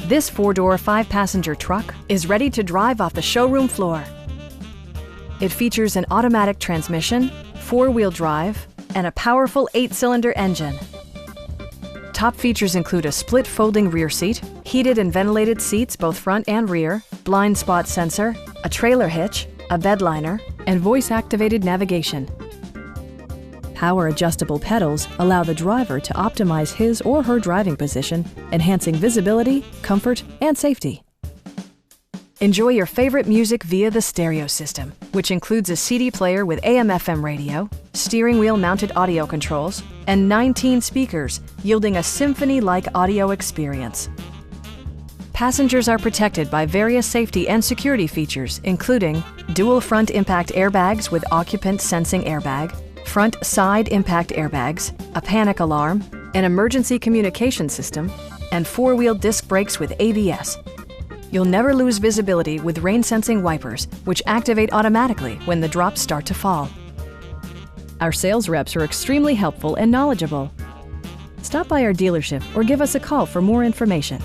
This 4-door, 5-passenger truck is ready to drive off the showroom floor. It features an automatic transmission, 4-wheel drive, and a powerful 8-cylinder engine. Top features include a split folding rear seat, heated and ventilated seats both front and rear, blind spot sensor, a trailer hitch, a bedliner, and voice-activated navigation. Power adjustable pedals allow the driver to optimize his or her driving position, enhancing visibility, comfort, and safety. Enjoy your favorite music via the stereo system, which includes a CD player with AM/FM radio, steering wheel mounted audio controls, and 19 speakers, yielding a symphony-like audio experience. Passengers are protected by various safety and security features, including dual front impact airbags with occupant sensing airbag, front side impact airbags, a panic alarm, an emergency communication system, and 4-wheel disc brakes with ABS. You'll never lose visibility with rain-sensing wipers, which activate automatically when the drops start to fall. Our sales reps are extremely helpful and knowledgeable. Stop by our dealership or give us a call for more information.